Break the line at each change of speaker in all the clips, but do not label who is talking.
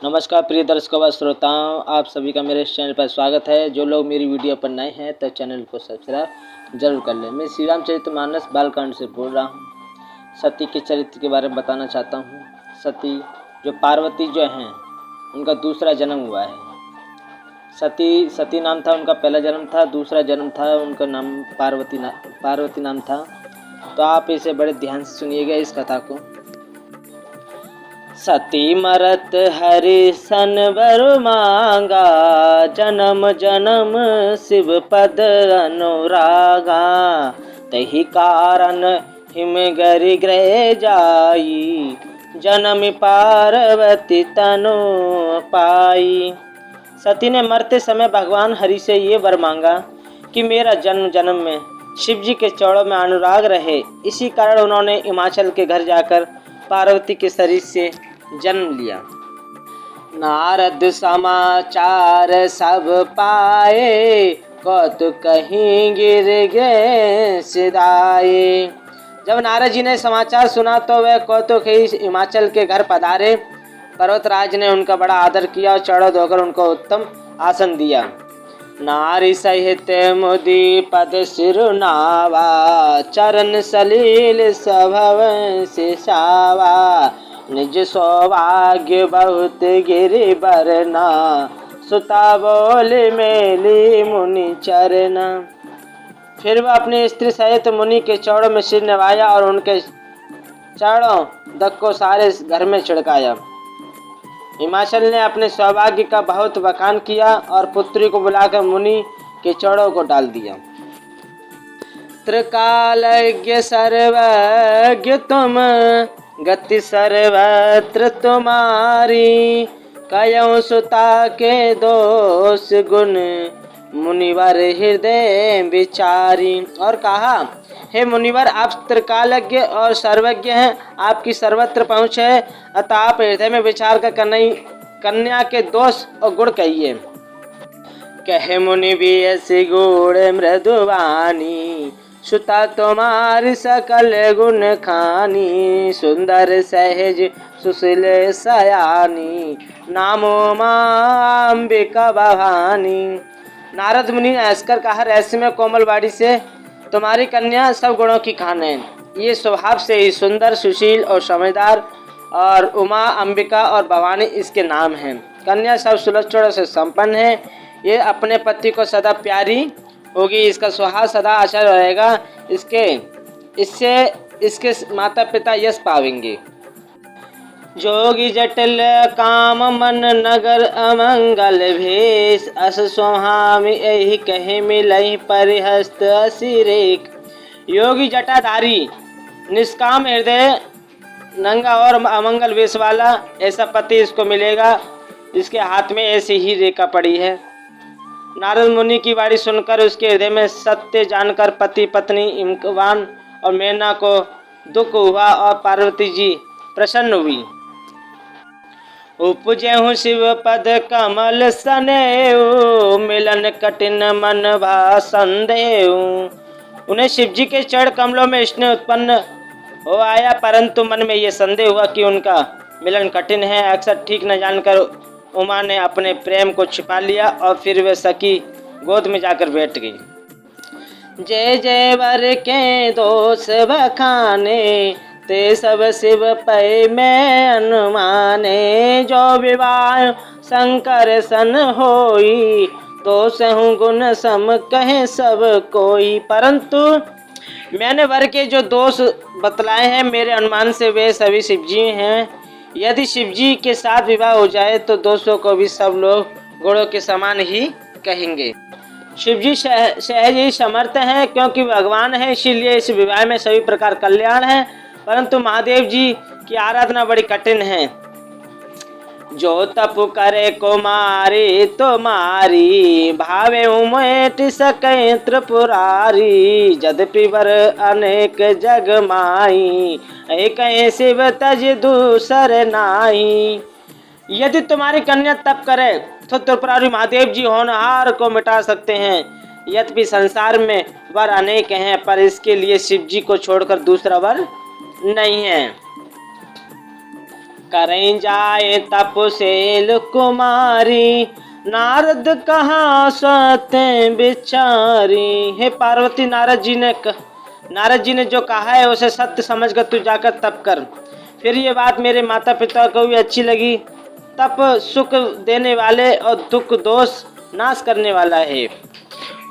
नमस्कार प्रिय दर्शकों व श्रोताओं, आप सभी का मेरे चैनल पर स्वागत है। जो लोग मेरी वीडियो पर नए हैं तो चैनल को सब्सक्राइब जरूर कर लें। मैं श्री रामचरितमानस बालकांड से बोल रहा हूँ। सती के चरित्र के बारे में बताना चाहता हूँ। सती जो पार्वती जो हैं उनका दूसरा जन्म हुआ है। सती नाम था उनका, पहला जन्म था। दूसरा जन्म था उनका नाम पार्वती नाम था। तो आप इसे बड़े ध्यान से सुनिएगा इस कथा को। सती मरत हरि सन वर मांगा, जन्म जन्म शिव पद अनुरागा। तही कारण हिम गरि गृह जाई, जन्म पार्वती तनु पाई। सती ने मरते समय भगवान हरि से ये वर मांगा कि मेरा जन्म जन्म में शिव जी के चरणों में अनुराग रहे। इसी कारण उन्होंने हिमाचल के घर जाकर पार्वती के शरीर से जन्म लिया। नारद समाचार सब पाए, कौतुक कहीं गिर गए सिधाए। जब नारद जी ने समाचार सुना तो वे कौतुक ही हिमाचल के घर पधारे। पर्वतराज ने उनका बड़ा आदर किया और चरणों धोकर उनको उत्तम आसन दिया। नारी सहित मुदी पद सिरुनावा, चरण सलील स्वभाव सिसावा। निज सौभाग्य बहुत गिरि बरना, सुता बोल मेली मुनि चरना। फिर वह अपनी स्त्री सहित मुनि के चरणों में सिर नवाया और उनके चरणों तक को सारे घर में छिड़काया। हिमाचल ने अपने सौभाग्य का बहुत बखान किया और पुत्री को बुलाकर मुनि के चरणों को डाल दिया। त्रिकालज्ञ सर्वज्ञ तुम, गति सर्वत्र तुम्हारी। कयौ सुता के दोष गुण, मुनिवर हृदय विचारी। और कहा, हे मुनिवर, आप त्रिकालज्ञ और सर्वज्ञ हैं, आपकी सर्वत्र पहुँच है, अतः आप हृदय में विचार कर कन्या के दोष और गुण कहिए। कहे मुनि भी ऐसी गुण मृदुवानी, सुता तुम्हारी सकल गुण खानी। सुंदर सहज सुशील सयानी, नामो मां अंबिका भवानी। नारद मुनि ने हंसकर कहा, रहस्यमय कोमल वाणी से तुम्हारी कन्या सब गुणों की खान है। ये स्वभाव से ही सुंदर, सुशील और समझदार, और उमा, अंबिका और भवानी इसके नाम हैं। कन्या सब सुलक्षणों से संपन्न है। ये अपने पति को सदा प्यारी होगी, इसका स्वभाव सदा अच्छा रहेगा। इससे इसके माता पिता यश पावेंगे। जोगी जटिल काम मन नगर अमंगल भेष, अस स्वामी यही कहे मिलई परिहस्त असिरेक। योगी जटाधारी, निष्काम हृदय, नंगा और अमंगल वेश वाला ऐसा पति इसको मिलेगा। इसके हाथ में ऐसी ही रेखा पड़ी है। नारद मुनि की वाणी सुनकर उसके हृदय में सत्य जानकर पति पत्नी इमवान और मेना को दुख हुआ और पार्वती जी प्रसन्न हुई। उपजेहु शिव पद कमल सनेऊ, मिलन कठिन मन भा संदेहु। उन्हें शिव जी के चरण कमलों में स्नेह उत्पन्न हो आया, परंतु मन में ये संदेह हुआ कि उनका मिलन कठिन है। अक्सर ठीक न जानकर उमा ने अपने प्रेम को छिपा लिया और फिर वे सखी गोद में जाकर बैठ गई। जय जय वर के दोष बखाने, ते सब शिव पै में अनुमाने। जो विवाह शंकर सन होई, तो सहु गुण सम कहे सब कोई। परंतु मैंने वर के जो दोष बतलाए हैं, मेरे अनुमान से वे सभी शिवजी हैं। यदि शिवजी के साथ विवाह हो जाए तो दोषों को भी सब लोग गुणों के समान ही कहेंगे। शिवजी सहज ही समर्थ हैं, क्योंकि भगवान है, इसीलिए इस विवाह में सभी प्रकार कल्याण है। परंतु महादेव जी की आराधना बड़ी कठिन है। जो तप करे कुमारी तुम्हारी, भावे उमेट सकै त्रिपुरारी। यद्यपि वर अनेक जग माई, एक शिव तज दूसर नाई। यदि तुम्हारी कन्या तप करे तो त्रिपुरारी महादेव जी होनहार को मिटा सकते हैं। यद्यपि संसार में वर अनेक हैं, पर इसके लिए शिव जी को छोड़कर दूसरा वर नहीं है। करें जाए तपसेल कुमारी, नारद कहाँ सते बिचारी। हे पार्वती, नारद जी ने जो कहा है उसे सत्य समझकर तू जाकर तप कर। फिर ये बात मेरे माता पिता को भी अच्छी लगी। तप सुख देने वाले और दुख दोष नाश करने वाला है।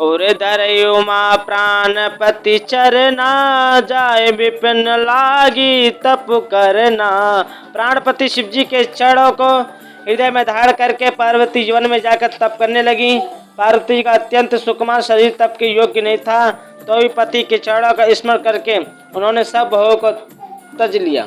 और धरई उमा प्राणपति चरना, जाए विपिन लागी तप करना। प्राणपति शिव जी के चरणों को हृदय में धारण करके पार्वती जीवन में जाकर तप करने लगी। पार्वती का अत्यंत सुकुमार शरीर तप के योग्य नहीं था, तो भी पति के चरणों का स्मरण करके उन्होंने सब भोग को तज लिया।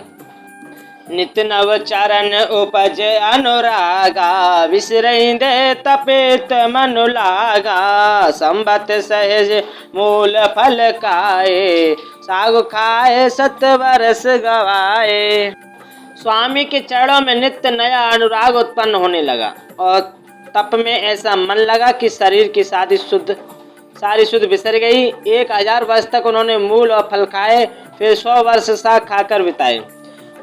नित्य नव चरण उपज अनुरागा, विसरेंदे तपित मनु लागा। संबत सहज मूल फल खाए, सागु खाए सत वर्ष गवाए। स्वामी के चरणों में नित्य नया अनुराग उत्पन्न होने लगा और तप में ऐसा मन लगा कि शरीर की सारी शुद्ध बिसर गई। 1000 वर्ष तक उन्होंने मूल और फल खाए, फिर 100 वर्ष साग खाकर बिताए।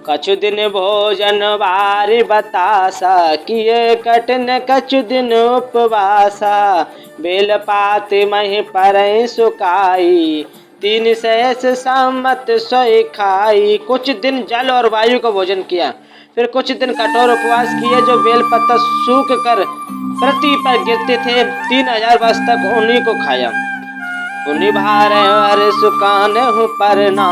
कछु दिन भोजन बारी बतासा, किए कठिन कछु दिन उपवासा। बेल पात मही पर सुकाई, 3 सहस सम्मत सोई खाई। कुछ दिन जल और वायु का भोजन किया, फिर कुछ दिन कठोर उपवास किए, जो बेल पत्ता सूख कर पृथ्वी पर गिरते थे। 3000 वर्ष तक उन्हीं को खाया। उन्हीं भार हर सुकान हूँ परना,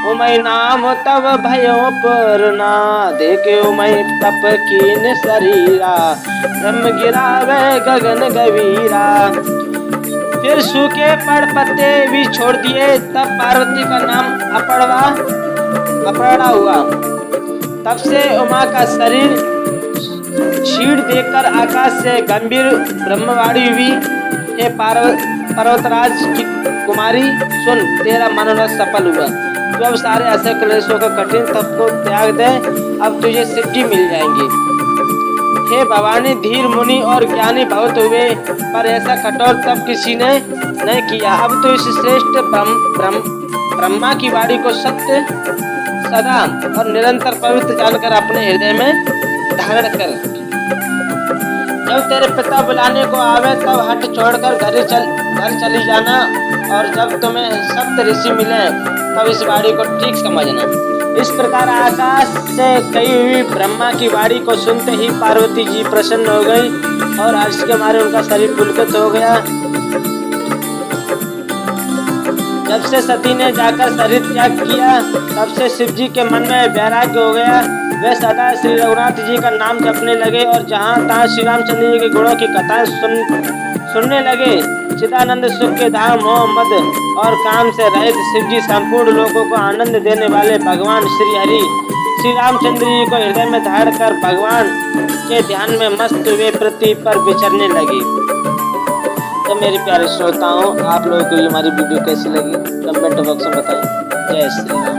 उमय नाम तब भयो पूर्णा। देखे उमय तप कीन शरीरा, ब्रह्म गिरावे गगन गवीरा। फिर सूखे पड़ पत्ते भी छोड़ दिए, तब पार्वती का नाम अपड़ा हुआ। तब से उमा का शरीर क्षीण देखकर आकाश से गंभीर ब्रह्मवाणी हुई। हे पर्वतराज की कुमारी, सुन, तेरा मनोरथ सफल हुआ। तू अब सारे ऐसे क्लेशों का कठिन तप को त्याग दे, अब तुझे सिद्धि मिल जाएंगी। हे भवानी, धीर मुनि और ज्ञानी बहुत हुए, पर ऐसा कठोर तप किसी ने नहीं किया। अब तो इस श्रेष्ठ ब्रह्मा की वाणी को सत्य, सदा और निरंतर पवित्र जानकर अपने हृदय में धारण कर। जब तेरे पिता बुलाने को आवे तब हट छोड़कर घर चली जाना, और जब तुम्हें सप्त ऋषि मिले तब इस वाणी को ठीक समझना। इस प्रकार आकाश से कही हुई ब्रह्मा की वाणी को सुनते ही पार्वती जी प्रसन्न हो गई और हर्ष के मारे उनका शरीर पुलकित हो गया। जब से सती ने जाकर शरीर त्याग किया, तब से शिव जी के मन में वैराग्य हो गया। वे सदा श्री रघुनाथ जी का नाम जपने लगे और जहाँ तहाँ श्री रामचंद्र जी के गुणों की कथाएं सुनने लगे। चिदानंद सुख के धाम मोहम्मद और काम से रहित शिव जी संपूर्ण लोगों को आनंद देने वाले भगवान श्री हरि श्री रामचंद्र जी को हृदय में धारण कर भगवान के ध्यान में मस्त हुए पृथ्वी पर विचरने लगे। तो मेरे प्यारे श्रोताओं, आप लोगों को हमारी वीडियो कैसी लगी कमेंट बॉक्स में बताएं। जय श्री राम।